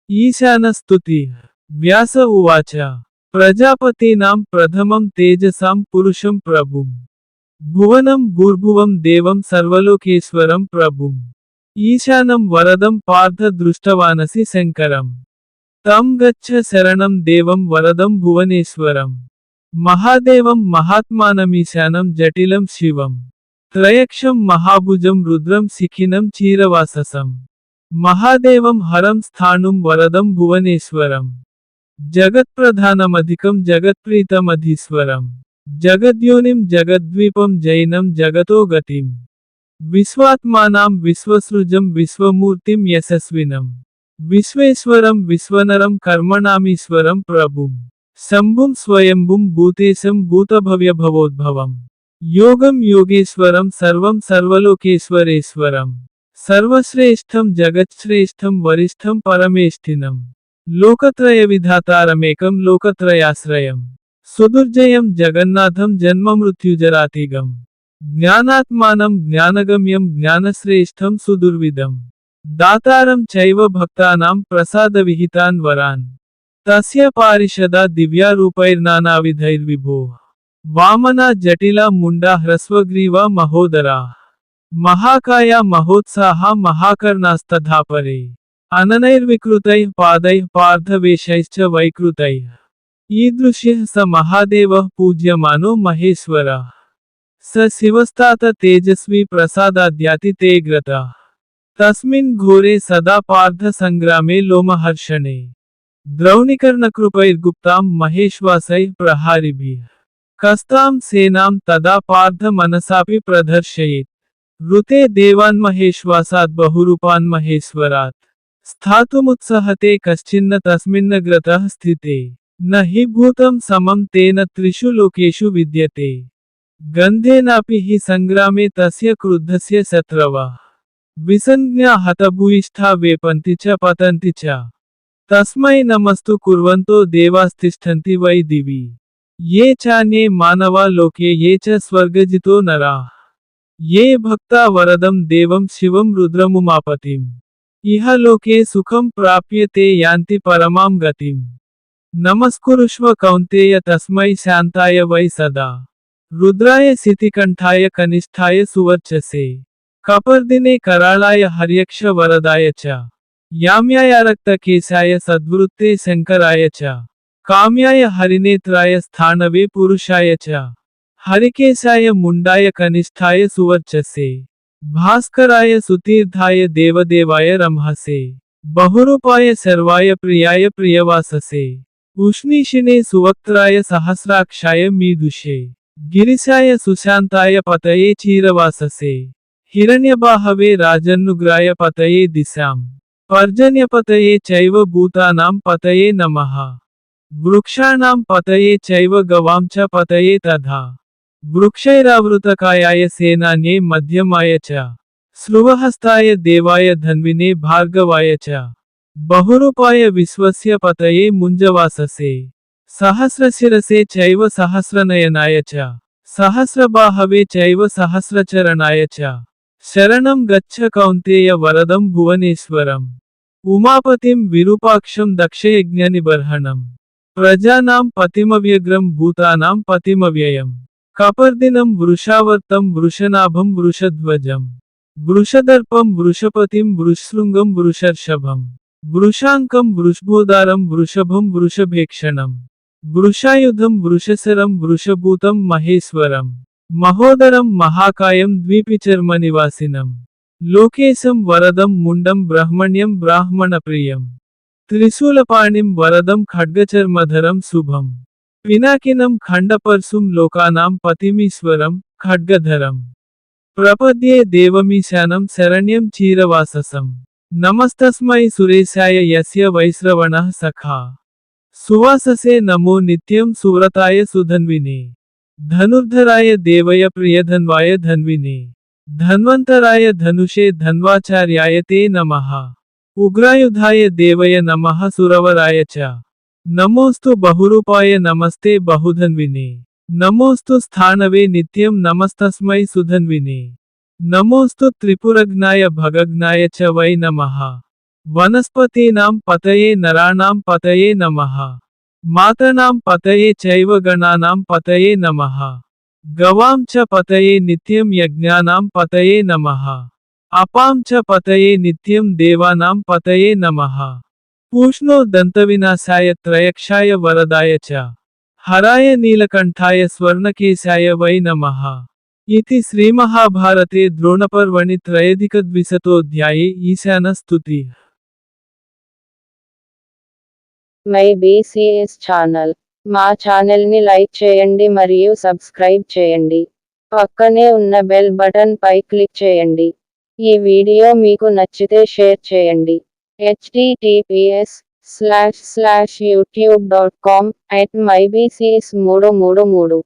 ईशानस्तुति व्यास उवाच प्रजापतीनां प्रथमं तेजसां पुरुषं प्रभुं भुवनं भूर्भुवं देवं सर्वलोकेश्वरं प्रभुं ईशानं वरदं पार्थ दृष्टवानसि शङ्करं तं गच्छ शरणं देवं वरदं भुवनेश्वरं महादेवं महात्मानमीशानं जटिलं शिवं त्रयक्षं महाभुजं रुद्रं शिखिनं चीरवाससं महादेवं हरं स्थाणुं वरदं भुवनेश्वरं जगत्प्रधानमधिकं जगत्प्रीतमधीश्वरं जगद्योनिं जगद्वीपं जैनं जगतो गतिं विश्वात्मानां विश्वसृजं विश्वमूर्तिं यशस्विनं विश्वेश्वरं विश्वनरं कर्मणामीश्वरं प्रभुं शम्भुं स्वयंभुं भूतेशं भूतभव्यभवोद्भवं योगं योगेश्वरं सर्वं सर्वलोकेश्वरेश्वरम् सर्वश्रेष्ठं जगच्छ्रेष्ठं वरिष्ठं परमेष्ठिनं लोकत्रयविधातारमेकं लोकत्रयाश्रयं सुदुर्जयं जगन्नाथं जन्ममृत्युजरातिगं ज्ञानात्मानं ज्ञानगम्यं ज्ञानश्रेष्ठं सुदुर्विदं दातारं चैव भक्तानां प्रसादविहितान् वरान् तस्य पारिषदा दिव्यारूपैर्नानाविधैर्विभो वामना जटिला मुण्डा ह्रस्वग्रीवा महोदरा महाकाया महोत्साहा महाकर्णास्तथापरे अननैर्विकृतैः पादैः पार्थवेषैश्च वैकृतैः ईदृश्यः स महादेवः पूज्यमानो महेश्वरः स शिवस्तात तेजस्वी प्रसादाद्याति ते ग्रतः तस्मिन् घोरे सदा पार्थ संग्रामे लोमहर्षणे द्रौणिकर्णकृपैर्गुप्तां महेश्वासैः प्रहारिभिः कस्तां सेनां तदा पार्थ मनसापि प्रदर्शयेत् ऋते देवान्महेश्वासात् बहुरूपान् महेश्वरात् स्थातुमुत्सहते कश्चिन्न तस्मिन्न ग्रतः स्थिते न हि भूतं समं तेन त्रिषु लोकेषु विद्यते गन्धेनापि हि संग्रामे तस्य क्रुद्धस्य शत्रवः विसञ्ज्ञा हतभूयिष्ठा वेपन्ति च पतन्ति च तस्मै नमस्तु कुर्वन्तो देवास्तिष्ठन्ति वै दिवि ये चान्ये मानवा लोके ये च स्वर्गजितो नराः ये भक्ता वरदं देवं शिवं रुद्रमुमापतिम् इह लोके सुखं प्राप्य ते यान्ति परमां गतिम् नमस्कुरुष्व कौन्तेय तस्मै शान्ताय वै सदा रुद्राय शितिकण्ठाय कनिष्ठाय सुवर्चसे कपर्दिने कराळाय हर्यक्ष वरदाय च याम्याय रक्तकेशाय सद्वृत्ते शङ्कराय च काम्याय हरिनेत्राय स्थाणवे पुरुषाय च हरिकेशाय मुण्डाय कनिष्ठाय सुवर्चसे भास्कराय सुतीर्थाय देवदेवाय रम्हसे बहुरूपाय सर्वाय प्रियाय प्रियवाससे उष्णीषिणे सुवक्त्राय सहस्राक्षाय मीदुषे गिरिशाय सुशान्ताय पतये चीरवाससे हिरण्यबाहवे राजन्नुग्राय पतये दिशां पर्जन्यपतये चैव भूतानां पतये नमः वृक्षाणां पतये चैव गवां च पतये तथा वृक्षैरावृतकायाय सेनान्ये मध्यमाय च स्रुवहस्ताय देवाय धन्विने भार्गवाय च बहुरूपाय विश्वस्य पतये मुञ्जवाससे सहस्रशिरसे चैव सहस्रनयनाय च सहस्रबाहवे चैव सहस्रचरणाय च शरणं गच्छ कौन्तेय वरदं भुवनेश्वरम् उमापतिं विरूपाक्षं दक्षयज्ञनिबर्हणम् प्रजानां पतिमव्यग्रं भूतानां पतिमव्ययम् कपर्दिनं वृषावर्तं वृषनाभं वृषध्वजं वृषदर्पं वृषपतिं वृषशृङ्गं वृषर्षभं वृषाङ्कं वृषभोदारं वृषभं वृषभेक्षणं वृषायुधं वृषशरं वृषभूतं महेश्वरं महोदरं महाकायं द्वीपिचर्मनिवासिनं लोकेशं वरदं मुण्डं ब्रह्मण्यं ब्राह्मणप्रियं त्रिशूलपाणिं वरदं खड्गचर्मधरं शुभं पिनाकिनं खण्डपर्शुं लोकानां पतिमीश्वरं खड्गधरं प्रपद्ये देवमीशानं शरण्यं चीरवाससं नमस्तस्मै सुरेशाय यस्य वैश्रवणः सखा सुवाससे नमो नित्यं सुव्रताय सुधन्विने धनुर्धराय देवय प्रियधन्वाय धन्विने धन्वन्तराय धनुषे धन्वाचार्याय ते नमः उग्रायुधाय देवय नमः सुरवराय च नमोस्तु बहुरूपाय नमस्ते बहुधन्विने नमोस्तु स्थाणवे नित्यं नमस्तस्मै सुधन्विने नमोस्तु त्रिपुरग्नाय भगग्नाय च वै नमः। వనస్పతీనాం పతయే నరాణాం పతయే నమః. మాతనాం పతయే చైవ గణానాం పతయే నమః. గవాం చ పతయే నిత్యం యజ్ఞానాం పతయే నమః. అపాం చ పతయే నిత్యం దేవానాం పతయే నమః. పూష్ణో దంతవినాశాయ త్రయక్షాయ వరదాయ చ హరాయ నీలకంఠాయ స్వర్ణకేశాయ వై నమః. ఇతి శ్రీమహాభారతే ద్రోణపర్వణి త్రయధికద్విశతోऽధ్యాయే ఈశాన స్తుతి. My BCs channel. మా ఛానల్ని లైక్ చేయండి మరియు సబ్స్క్రైబ్ చేయండి. పక్కనే ఉన్న బెల్ బటన్ పై క్లిక్ చేయండి. ఈ వీడియో మీకు నచ్చితే షేర్ చేయండి. https://youtube.com/mybcs333